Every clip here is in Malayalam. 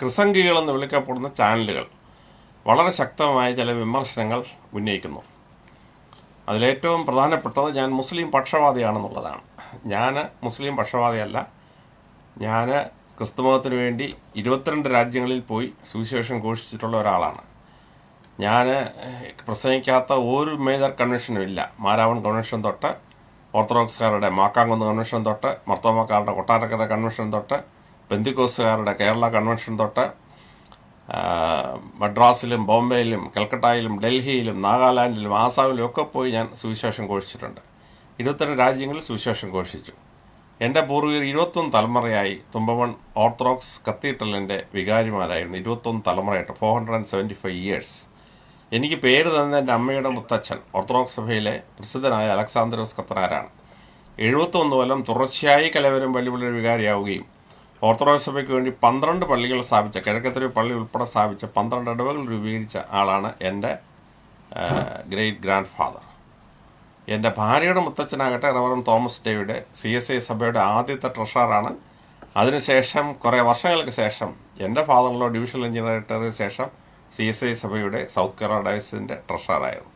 ക്രിസംഗികളെന്ന് വിളിക്കപ്പെടുന്ന ചാനലുകൾ വളരെ ശക്തമായ ചില വിമർശനങ്ങൾ ഉന്നയിക്കുന്നു. അതിലേറ്റവും പ്രധാനപ്പെട്ടത് ഞാൻ മുസ്ലിം പക്ഷപാതിയാണെന്നുള്ളതാണ്. ഞാൻ മുസ്ലിം പക്ഷപാതിയല്ല. ഞാൻ ക്രിസ്തുമതത്തിന് വേണ്ടി 22 രാജ്യങ്ങളിൽ പോയി സുവിശേഷം ഘോഷിച്ചിട്ടുള്ള ഒരാളാണ്. ഞാൻ പ്രസംഗിക്കാത്ത ഒരു മേജർ കൺവെൻഷനും ഇല്ല. മാരാവൺ കൺവെൻഷൻ തൊട്ട്, ഓർത്തഡോക്സുകാരുടെ മാക്കാങ്കുന്ന് കൺവെൻഷൻ തൊട്ട്, മർത്തോമക്കാരുടെ കൊട്ടാരക്കര കൺവെൻഷൻ തൊട്ട്, പെന്തിക്കോസുകാരുടെ കേരള കൺവെൻഷൻ തൊട്ട്, മദ്രാസിലും ബോംബെയിലും കൽക്കട്ടയിലും ഡൽഹിയിലും നാഗാലാൻഡിലും ആസാമിലും ഒക്കെ പോയി ഞാൻ സുവിശേഷം ഘോഷിച്ചിട്ടുണ്ട്. 22 രാജ്യങ്ങളിൽ സുവിശേഷം ഘോഷിച്ചു. എൻ്റെ പൂർവികർ 21 തലമുറയായി തുമ്പമൺ ഓർത്തഡോക്സ് കത്തീഡ്രലിൻ്റെ വികാരിമാരായിരുന്നു. 21 തലമുറയായിട്ട് 475 ഇയേഴ്സ്. എനിക്ക് പേര് തന്നെ എൻ്റെ അമ്മയുടെ മുത്തച്ഛൻ ഓർത്തഡോക്സ് സഭയിലെ പ്രസിദ്ധനായ അലക്സാന്ദ്രോസ് കത്തനാരാണ്. 71 കൊല്ലം തുടർച്ചയായി കലവരം പള്ളിയുടെ വികാരിയാവുകയും ഓർത്തഡോക്സ് സഭയ്ക്ക് വേണ്ടി 12 പള്ളികൾ സ്ഥാപിച്ച, കിഴക്കത്തൊരു പള്ളി ഉൾപ്പെടെ സ്ഥാപിച്ച 12 ഇടവകൾ രൂപീകരിച്ച ആളാണ് എൻ്റെ ഗ്രേറ്റ് ഗ്രാൻഡ് ഫാദർ. എൻ്റെ ഭാര്യയുടെ മുത്തച്ഛനാകട്ടെ റവറൻ തോമസ് ഡേവിഡ് CSI സഭയുടെ ആദ്യത്തെ ട്രഷറാണ്. അതിനുശേഷം കുറേ വർഷങ്ങൾക്ക് ശേഷം എൻ്റെ ഫാദറിലോ ഡിവിഷണൽ എഞ്ചിനീയർ ശേഷം CSI സഭയുടെ സൗത്ത് കേരള ഡയസിൻ്റെ ട്രഷറായിരുന്നു.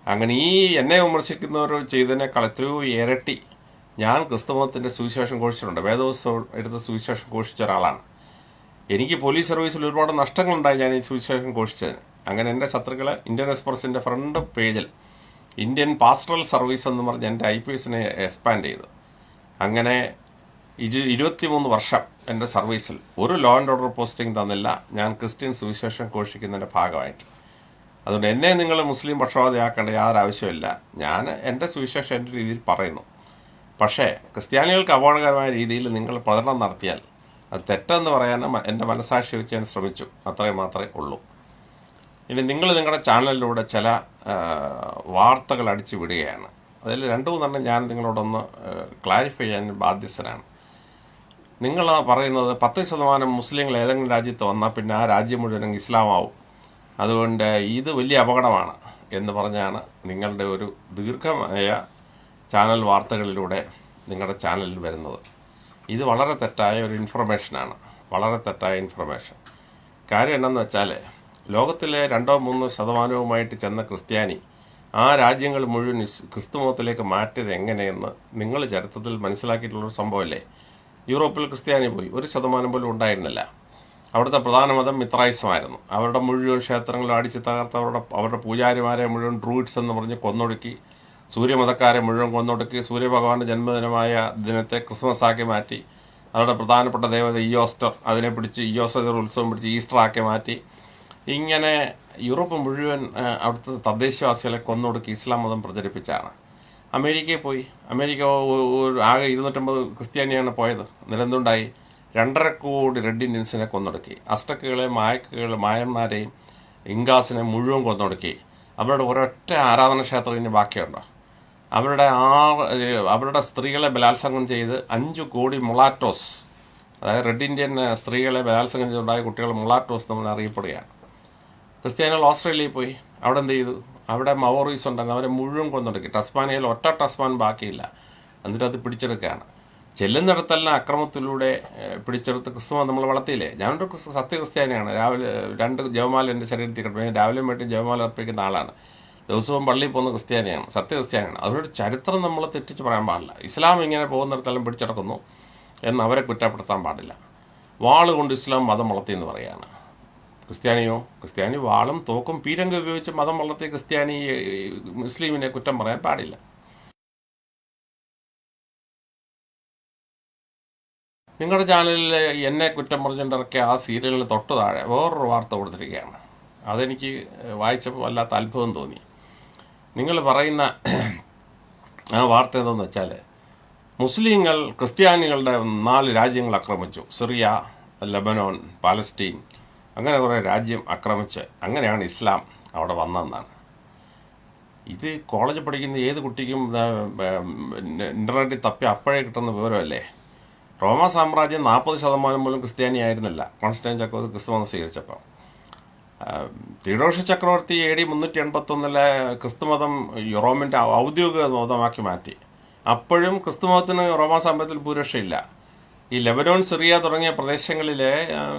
അങ്ങനെ ഈ എന്നെ വിമർശിക്കുന്നവർ ചെയ്തതിനേക്കാൾ എത്രയോ ഇരട്ടി ഞാൻ ക്രിസ്തുമതത്തിൻ്റെ സുവിശേഷം ഘോഷിച്ചിട്ടുണ്ട്. വേദപുസ്തകം എടുത്ത് സുവിശേഷം ഘോഷിച്ച ഒരാളാണ്. എനിക്ക് പോലീസ് സർവീസിൽ ഒരുപാട് നഷ്ടങ്ങളുണ്ടായി ഞാൻ ഈ സുവിശേഷം ഘോഷിച്ചതിന്. അങ്ങനെ എൻ്റെ ശത്രുക്കൾ ഇന്ത്യൻ എക്സ്പ്രസിൻ്റെ ഫ്രണ്ട് പേജിൽ ഇന്ത്യൻ പാസ്റ്ററൽ സർവീസ് എന്ന് പറഞ്ഞ് എൻ്റെ IPSനെ എക്സ്പാൻഡ് ചെയ്തു. അങ്ങനെ 23 വർഷം എൻ്റെ സർവീസിൽ ഒരു ലോ ആൻഡ് ഓർഡർ പോസ്റ്റിംഗ് തന്നില്ല ഞാൻ ക്രിസ്ത്യൻ സുവിശേഷം ഘോഷിക്കുന്നതിൻ്റെ ഭാഗമായിട്ട്. അതുകൊണ്ട് എന്നെ നിങ്ങൾ മുസ്ലിം പക്ഷപാതിയാക്കേണ്ട യാതൊരു ആവശ്യമില്ല. ഞാൻ എൻ്റെ സുവിശേഷം എൻ്റെ രീതിയിൽ പറയുന്നു. പക്ഷേ ക്രിസ്ത്യാനികൾക്ക് അപകടകരമായ രീതിയിൽ നിങ്ങൾ പ്രചരണം നടത്തിയാൽ അത് തെറ്റെന്ന് പറയാനും എൻ്റെ മനസാക്ഷി വെച്ച് ഞാൻ ശ്രമിച്ചു. അത്രയും മാത്രമേ ഉള്ളൂ. ഇനി നിങ്ങൾ നിങ്ങളുടെ ചാനലിലൂടെ ചില വാർത്തകൾ അടിച്ചു വിടുകയാണ്. അതിൽ 2-3 ഞാൻ നിങ്ങളോടൊന്ന് ക്ലാരിഫൈ ചെയ്യാൻ ബാധ്യസ്ഥനാണ്. നിങ്ങൾ പറയുന്നത് 10% മുസ്ലിങ്ങൾ ഏതെങ്കിലും രാജ്യത്ത് വന്നാൽ പിന്നെ ആ രാജ്യം മുഴുവൻ ഇസ്ലാമാവും, അതുകൊണ്ട് ഇത് വലിയ അപകടമാണ് എന്ന് പറഞ്ഞാണ് നിങ്ങളുടെ ഒരു ദീർഘമായ ചാനൽ വാർത്തകളിലൂടെ നിങ്ങളുടെ ചാനലിൽ വരുന്നത്. ഇത് വളരെ തെറ്റായ ഒരു ഇൻഫർമേഷനാണ്, വളരെ തെറ്റായ ഇൻഫർമേഷൻ. കാര്യം എന്താണെന്ന് വെച്ചാൽ ലോകത്തിലെ 2-3% ചെന്ന ക്രിസ്ത്യാനി ആ രാജ്യങ്ങൾ മുഴുവൻ ക്രിസ്തുമതത്തിലേക്ക് മാറ്റിയത് എങ്ങനെയെന്ന് നിങ്ങൾ ചരിത്രത്തിൽ മനസ്സിലാക്കിയിട്ടുള്ളൊരു സംഭവമല്ലേ. യൂറോപ്പിൽ ക്രിസ്ത്യാനി പോയി 1% പോലും ഉണ്ടായിരുന്നില്ല. അവിടുത്തെ പ്രധാന മതം മിത്രായിസമായിരുന്നു. അവരുടെ മുഴുവൻ ക്ഷേത്രങ്ങളും അടിച്ച് തകർത്ത് അവരുടെ പൂജാരിമാരെ മുഴുവൻ ഡ്രൂയിഡ്സ് എന്ന് പറഞ്ഞ് കൊന്നൊടുക്കി, സൂര്യമതക്കാരെ മുഴുവൻ കൊന്നൊടുക്കി, സൂര്യഭഗവാന്റെ ജന്മദിനമായ ദിനത്തെ ക്രിസ്മസ് ആക്കി മാറ്റി, അവരുടെ പ്രധാനപ്പെട്ട ദേവത ഇയോസ്റ്റർ അതിനെ പിടിച്ച് ഇയോസ്റ്റർ ഉത്സവം പിടിച്ച് ഈസ്റ്റർ ആക്കി മാറ്റി. ഇങ്ങനെ യൂറോപ്പ് മുഴുവൻ അവിടുത്തെ തദ്ദേശവാസികളെ കൊന്നൊടുക്കി ഇസ്ലാം മതം പ്രചരിപ്പിച്ചാണ്. അമേരിക്കയിൽ പോയി. അമേരിക്ക ആകെ 250 ക്രിസ്ത്യാനിയാണ് പോയത്. നിരന്തുണ്ടായി 2.5 കോടി റെഡ് ഇന്ത്യൻസിനെ കൊന്നൊടുക്കി. അസ്റ്റക്കുകളെ മായന്മാരെയും ഇങ്കാസിനെ മുഴുവൻ കൊന്നൊടുക്കി. അവരുടെ ഒരൊറ്റ ആരാധനാക്ഷേത്രം ഇനി ബാക്കിയുണ്ടോ? അവരുടെ സ്ത്രീകളെ ബലാത്സംഗം ചെയ്ത് 5 കോടി മുളാറ്റോസ്, അതായത് റെഡ് ഇന്ത്യൻ സ്ത്രീകളെ ബലാത്സംഗം ചെയ്തുണ്ടായ കുട്ടികൾ മുളാറ്റോസ് നമ്മൾ അറിയപ്പെടുകയാണ്. ക്രിസ്ത്യാനികൾ ഓസ്ട്രേലിയയിൽ പോയി. അവിടെ എന്ത് ചെയ്തു? അവിടെ മവോറീസ് ഉണ്ടെന്ന് അവരെ മുഴുവൻ കൊന്നൊടുക്കി. ടസ്മാനിയയിൽ ഒറ്റ ടസ്മാൻ ബാക്കിയില്ല. എന്നിട്ട് അത് പിടിച്ചെടുക്കുകയാണ്. ചെല്ലുന്നിടത്തെല്ലാം അക്രമത്തിലൂടെ പിടിച്ചെടുത്ത് ക്രിസ്തുമതം നമ്മൾ വളർത്തിയില്ലേ. ഞാനൊരു സത്യക്രിസ്ത്യാനിയാണ്. രാവിലെ 2 ജപമാല എൻ്റെ ശരീരത്തിൽ കിട്ടും. രാവിലെ വീട്ടിൽ ജപമാല അർപ്പിക്കുന്ന ആളാണ്. ദിവസവും പള്ളിയിൽ പോകുന്ന ക്രിസ്ത്യാനിയാണ്, സത്യക്രിസ്ത്യാനിയാണ്. അവരുടെ ചരിത്രം നമ്മൾ തെറ്റിച്ച് പറയാൻ പാടില്ല. ഇസ്ലാം ഇങ്ങനെ പോകുന്നിടത്തെല്ലാം പിടിച്ചെടുക്കുന്നു എന്ന് അവരെ കുറ്റപ്പെടുത്താൻ പാടില്ല. വാളുകൊണ്ട് ഇസ്ലാം മതം വളർത്തിയെന്ന് പറയുകയാണ്. ക്രിസ്ത്യാനി വാളും തോക്കും പീരങ്ക ഉപയോഗിച്ച് മതം വളർത്തിയ ക്രിസ്ത്യാനി മുസ്ലിമിനെ കുറ്റം പറയാൻ പാടില്ല. നിങ്ങളുടെ ചാനലിൽ എന്നെ കുറ്റം പറഞ്ഞിട്ടിറക്കിയ ആ സീരിയലിൽ തൊട്ട് താഴെ വേറൊരു വാർത്ത കൊടുത്തിരിക്കുകയാണ്. അതെനിക്ക് വായിച്ചപ്പോൾ വല്ലാത്ത അത്ഭുതം തോന്നി. നിങ്ങൾ പറയുന്ന ആ വാർത്ത എന്താണെന്ന് വെച്ചാൽ, മുസ്ലിങ്ങൾ ക്രിസ്ത്യാനികളുടെ 4 രാജ്യങ്ങൾ ആക്രമിച്ചു. സിറിയ, ലബനോൻ, പാലസ്റ്റീൻ, അങ്ങനെ കുറേ രാജ്യം ആക്രമിച്ച് അങ്ങനെയാണ് ഇസ്ലാം അവിടെ വന്നതെന്നാണ്. ഇത് കോളേജിൽ പഠിക്കുന്ന ഏത് കുട്ടിക്കും ഇൻ്റർനെറ്റിൽ തപ്പി അപ്പോഴേ കിട്ടുന്ന വിവരമല്ലേ. റോമ സാമ്രാജ്യം 40% പോലും ക്രിസ്ത്യാനി ആയിരുന്നില്ല കോൺസ്റ്റന്റൈൻ ചക്രവർത്തി ക്രിസ്തുമതം സ്വീകരിച്ചപ്പോൾ. തിയോഡോഷ്യസ് ചക്രവർത്തി AD 381 ക്രിസ്തുമതം റോമിൻ്റെ ഔദ്യോഗിക മതമാക്കി മാറ്റി. അപ്പോഴും ക്രിസ്തുമതത്തിന് റോമാ സാമ്രാജ്യത്തിൽ ഭൂരിപക്ഷമില്ല. ഈ ലെബനോൺ, സിറിയ തുടങ്ങിയ പ്രദേശങ്ങളിലെ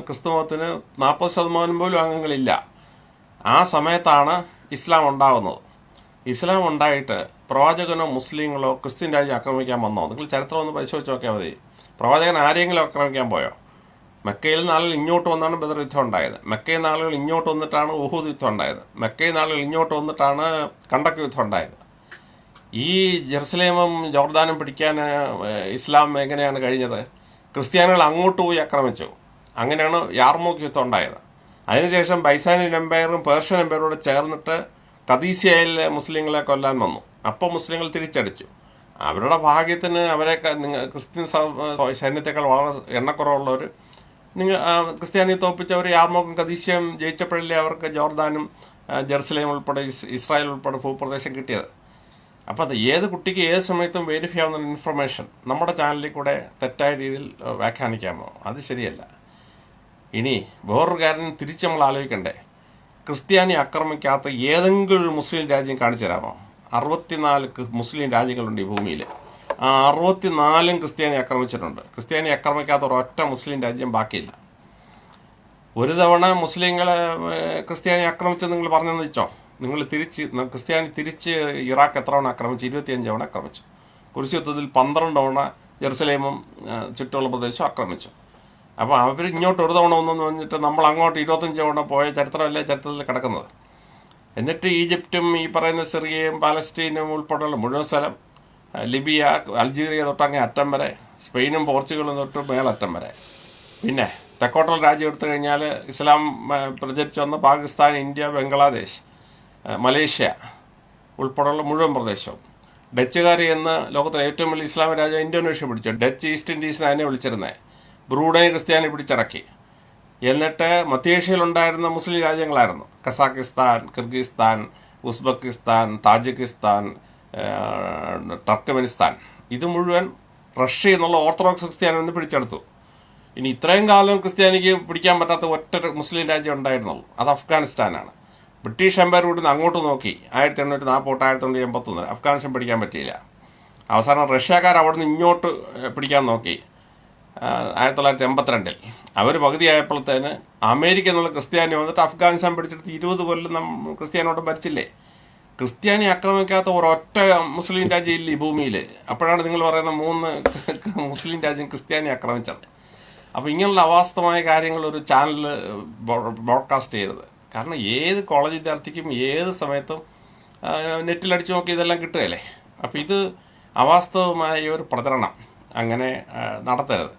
ക്രിസ്തുമതത്തിന് 40% പോലും അംഗങ്ങളില്ല. ആ സമയത്താണ് ഇസ്ലാം ഉണ്ടാകുന്നത്. ഇസ്ലാം ഉണ്ടായിട്ട് പ്രവാചകനോ മുസ്ലിങ്ങളോ ക്രിസ്ത്യൻ രാജ്യം ആക്രമിക്കാൻ വന്നോ? നിങ്ങൾ ചരിത്രം ഒന്ന് പരിശോധിച്ച് നോക്കിയാൽ മതി. പ്രവാചകൻ ആരെങ്കിലും ആക്രമിക്കാൻ പോയോ? മക്കയിൽ നിന്ന് ആളുകൾ ഇങ്ങോട്ട് വന്നാണ് ബദർ യുദ്ധം ഉണ്ടായത്. മക്കയിൽ നിന്ന് ആളുകൾ ഇങ്ങോട്ട് വന്നിട്ടാണ് ഉഹൂദ് യുദ്ധം ഉണ്ടായത്. മക്കയിൽ നിന്ന് ആളുകൾ ഇങ്ങോട്ട് വന്നിട്ടാണ് കണ്ടക്ക് യുദ്ധം ഉണ്ടായത്. ഈ ജെറുസലേമും ജോർദാനും പിടിക്കാൻ ഇസ്ലാം എങ്ങനെയാണ് കഴിഞ്ഞത്? ക്രിസ്ത്യാനികൾ അങ്ങോട്ട് പോയി ആക്രമിച്ചു. അങ്ങനെയാണ് യാർമൂക്ക് യുദ്ധം ഉണ്ടായത്. അതിനുശേഷം ബൈസാനിയൻ എംപയറും പേർഷ്യൻ എംപയറോട് ചേർന്നിട്ട് കദീസിയയിലെ മുസ്ലിങ്ങളെ കൊല്ലാൻ വന്നു. അപ്പോൾ മുസ്ലിങ്ങൾ തിരിച്ചടിച്ചു. അവരുടെ ഭാഗ്യത്തിന് അവരെ ക്രിസ്ത്യൻ സൈന്യത്തെക്കാൾ വളരെ എണ്ണക്കുറവുള്ളവർ ക്രിസ്ത്യാനിയെ തോപ്പിച്ചവർ യാർമൂക്കും കദീസിയയും ജയിച്ചപ്പോഴല്ലേ അവർക്ക് ജോർദാനും ജെറുസലേം ഉൾപ്പെടെ ഇസ്രായേൽ ഉൾപ്പെടെ ഭൂപ്രദേശം കിട്ടിയത്. അപ്പോൾ അത് ഏത് കുട്ടിക്ക് ഏത് സമയത്തും വെരിഫൈ ആവുന്ന ഇൻഫർമേഷൻ നമ്മുടെ ചാനലിൽ കൂടെ തെറ്റായ രീതിയിൽ വ്യാഖ്യാനിക്കാമോ? അത് ശരിയല്ല. ഇനി വേറൊരു കാര്യം തിരിച്ച് നമ്മൾ ആലോചിക്കണ്ടേ, ക്രിസ്ത്യാനി ആക്രമിക്കാത്ത ഏതെങ്കിലും ഒരു മുസ്ലിം രാജ്യം കാണിച്ചു തരാമോ? 64 മുസ്ലിം രാജ്യങ്ങളുണ്ട് ഈ ഭൂമിയിൽ. ആ 64 ക്രിസ്ത്യാനി ആക്രമിച്ചിട്ടുണ്ട്. ക്രിസ്ത്യാനി ആക്രമിക്കാത്ത ഒരൊറ്റ മുസ്ലിം രാജ്യം ബാക്കിയില്ല. ഒരു തവണ മുസ്ലിങ്ങളെ ക്രിസ്ത്യാനി ആക്രമിച്ചെന്ന് നിങ്ങൾ പറഞ്ഞെന്ന് വെച്ചോ, നിങ്ങൾ ക്രിസ്ത്യാനി തിരിച്ച് ഇറാഖ് എത്ര തവണ ആക്രമിച്ചു? 25 തവണ ആക്രമിച്ചു. കുരിശ് യുദ്ധത്തിൽ 12 തവണ ജെറുസലേമും ചുറ്റുമുള്ള പ്രദേശവും ആക്രമിച്ചു. അപ്പോൾ അവർ ഇങ്ങോട്ട് ഒരു തവണ ഒന്നെന്ന് പറഞ്ഞിട്ട് നമ്മൾ അങ്ങോട്ട് 25 തവണ പോയ ചരിത്രമല്ലേ ചരിത്രത്തിൽ കിടക്കുന്നത്. എന്നിട്ട് ഈജിപ്തും ഈ പറയുന്ന സിറിയയും പാലസ്റ്റീനും ഉൾപ്പെടെയുള്ള മുഴുവൻ സ്ഥലം, ലിബിയ, അൾജീരിയ തൊട്ടങ്ങേ അറ്റം വരെ, സ്പെയിനും പോർച്ചുഗലും തൊട്ട് മേലറ്റം വരെ, പിന്നെ തെക്കോട്ടുള്ള രാജ്യം എടുത്തു കഴിഞ്ഞാൽ ഇസ്ലാം പ്രചരിച്ചു വന്ന പാകിസ്ഥാൻ, ഇന്ത്യ, ബംഗ്ലാദേശ്, മലേഷ്യ ഉൾപ്പെടെയുള്ള മുഴുവൻ പ്രദേശവും. ഡച്ചുകാർ എന്ന് ലോകത്തിലെ ഏറ്റവും വലിയ ഇസ്ലാമിക രാജ്യം ഇന്തോനേഷ്യ പിടിച്ചു. ഡച്ച് ഈസ്റ്റ് ഇൻഡീസിനെ അതിനെ വിളിച്ചിരുന്നത്. ബ്രൂണൈ ക്രിസ്ത്യാനി പിടിച്ചടക്കി. എന്നിട്ട് മധ്യേഷ്യയിലുണ്ടായിരുന്ന മുസ്ലിം രാജ്യങ്ങളായിരുന്നു കസാക്കിസ്ഥാൻ, കിർഗിസ്ഥാൻ, ഉസ്ബെക്കിസ്ഥാൻ, താജിക്കിസ്ഥാൻ, ടർക്കമെനിസ്ഥാൻ. ഇത് മുഴുവൻ റഷ്യ എന്നുള്ള ഓർത്തഡോക്സ് ക്രിസ്ത്യാനി എന്ന് പിടിച്ചെടുത്തു. ഇനി ഇത്രയും കാലം ക്രിസ്ത്യാനിക്ക് പിടിക്കാൻ പറ്റാത്ത ഒറ്റ മുസ്ലിം രാജ്യം ഉണ്ടായിരുന്നുള്ളൂ, അത് അഫ്ഗാനിസ്ഥാനാണ്. ബ്രിട്ടീഷ് എംപയർ ഇവിടുന്ന് അങ്ങോട്ട് നോക്കി 1840 1981 അഫ്ഗാനിസ്ഥാൻ പിടിക്കാൻ പറ്റിയില്ല. അവസാനം റഷ്യക്കാർ അവിടുന്ന് ഇങ്ങോട്ട് പിടിക്കാൻ നോക്കി 1982. അവർ പകുതിയായപ്പോഴത്തേന് അമേരിക്ക എന്നുള്ള ക്രിസ്ത്യാനി വന്നിട്ട് അഫ്ഗാനിസ്ഥാൻ പിടിച്ചെടുത്ത് 20 കൊല്ലം ക്രിസ്ത്യാനിയോട് ഭരിച്ചില്ലേ. ക്രിസ്ത്യാനി ആക്രമിക്കാത്ത ഒരൊറ്റ മുസ്ലിം രാജ്യം ഇല്ല ഈ ഭൂമിയിൽ. അപ്പോഴാണ് നിങ്ങൾ പറയുന്ന 3 മുസ്ലിം രാജ്യം ക്രിസ്ത്യാനി ആക്രമിച്ചത്. അപ്പോൾ ഇങ്ങനെയുള്ള അവാസ്തവമായ കാര്യങ്ങൾ ഒരു ചാനൽ ബ്രോഡ്കാസ്റ്റ് ചെയ്യരുത്. കാരണം ഏത് കോളേജ് വിദ്യാർത്ഥിക്കും ഏത് സമയത്തും നെറ്റിലടിച്ച് നോക്കി ഇതെല്ലാം കിട്ടുകയല്ലേ. അപ്പോൾ ഇത് അവാസ്തവമായ ഒരു പ്രചരണം അങ്ങനെ നടത്തരുത്.